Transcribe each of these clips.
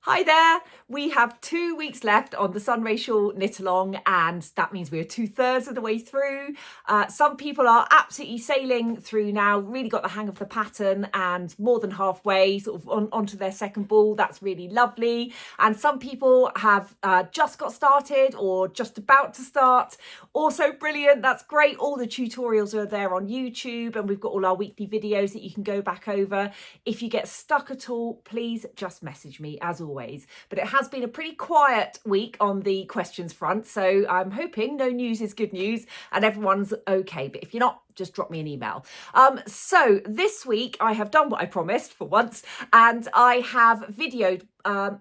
Hi there, we have 2 weeks left on the Sunray Shawl knit along, and that means we're 2/3 of the way through. Some people are absolutely sailing through now, really got the hang of the pattern and more than halfway sort of onto their second ball. That's really lovely. And some people have just got started or just about to start. Also brilliant, that's great. All the tutorials are there on YouTube, and we've got all our weekly videos that you can go back over. If you get stuck at all, please just message me as always. But it has been a pretty quiet week on the questions front, so I'm hoping no news is good news and everyone's okay. But if you're not, just drop me an email. So this week I have done what I promised for once, and I have videoed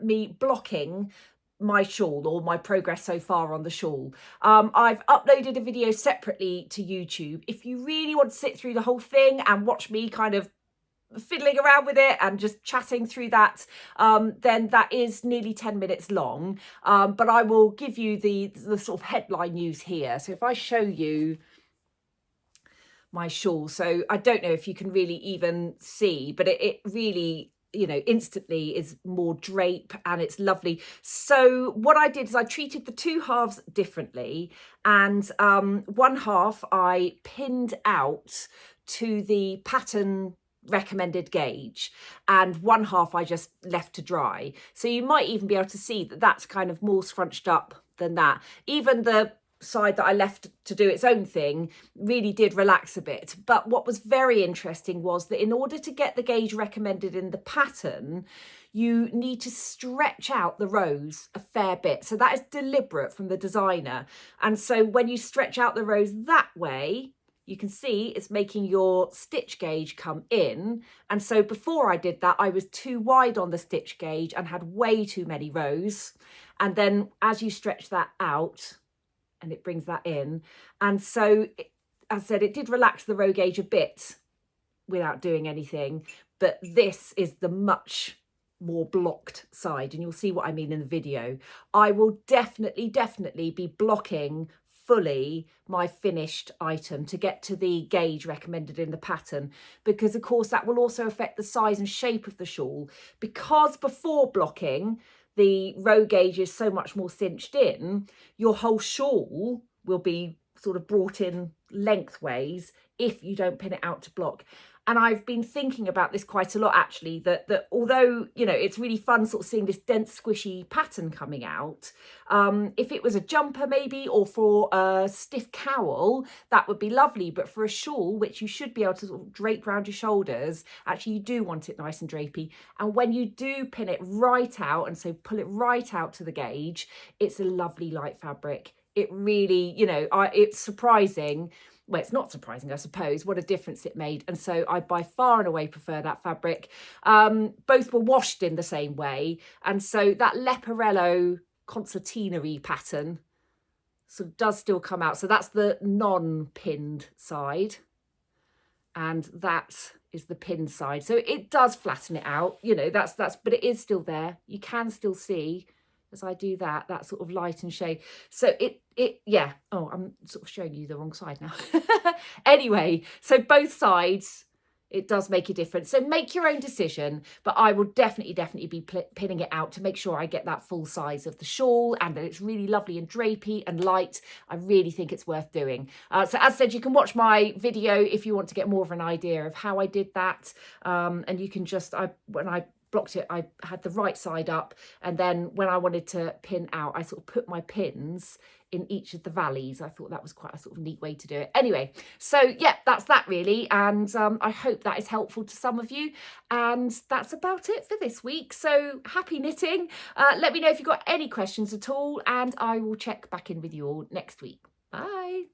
me blocking my shawl, or my progress so far on the shawl. I've uploaded a video separately to YouTube. If you really want to sit through the whole thing and watch me kind of fiddling around with it and just chatting through that, then that is nearly 10 minutes long, but I will give you the sort of headline news here. So if I show you my shawl, so I don't know if you can really even see, but it really, you know, instantly is more drape and it's lovely. So what I did is I treated the two halves differently, and one half I pinned out to the pattern recommended gauge, and one half I just left to dry. So you might even be able to see that that's kind of more scrunched up than that. Even the side that I left to do its own thing really did relax a bit. But what was very interesting was that in order to get the gauge recommended in the pattern, you need to stretch out the rows a fair bit. So that is deliberate from the designer. And so when you stretch out the rows that way, you can see it's making your stitch gauge come in. And so before I did that, I was too wide on the stitch gauge and had way too many rows. And then as you stretch that out, and it brings that in. And so, as I said, it did relax the row gauge a bit without doing anything. But this is the much more blocked side, and you'll see what I mean in the video. I will definitely be blocking fully my finished item to get to the gauge recommended in the pattern, because of course that will also affect the size and shape of the shawl. Because before blocking, the row gauge is so much more cinched in, your whole shawl will be sort of brought in lengthways if you don't pin it out to block. And I've been thinking about this quite a lot, actually, that although, you know, it's really fun sort of seeing this dense, squishy pattern coming out, if it was a jumper maybe, or for a stiff cowl, that would be lovely. But for a shawl, which you should be able to sort of drape around your shoulders, actually you do want it nice and drapey. And when you do pin it right out, and so pull it right out to the gauge, it's a lovely light fabric. It really, you know, it's surprising. Well, it's not surprising, I suppose, what a difference it made. And so I by far and away prefer that fabric. Both were washed in the same way. And so that Leporello concertina-y pattern sort of does still come out. So that's the non-pinned side. And that is the pinned side. So it does flatten it out, you know, but it is still there. You can still see, as I do that sort of light and shade. So yeah. Oh, I'm sort of showing you the wrong side now. Anyway, so both sides, it does make a difference. So make your own decision, but I will definitely be pinning it out to make sure I get that full size of the shawl and that it's really lovely and drapey and light. I really think it's worth doing. So as said, you can watch my video if you want to get more of an idea of how I did that. And you can just, when I blocked it, I had the right side up, and then when I wanted to pin out, I sort of put my pins in each of the valleys. I thought that was quite a sort of neat way to do it. Anyway, so yeah, that's that really, and I hope that is helpful to some of you, and that's about it for this week. So happy knitting. Let me know if you've got any questions at all, and I will check back in with you all next week. Bye.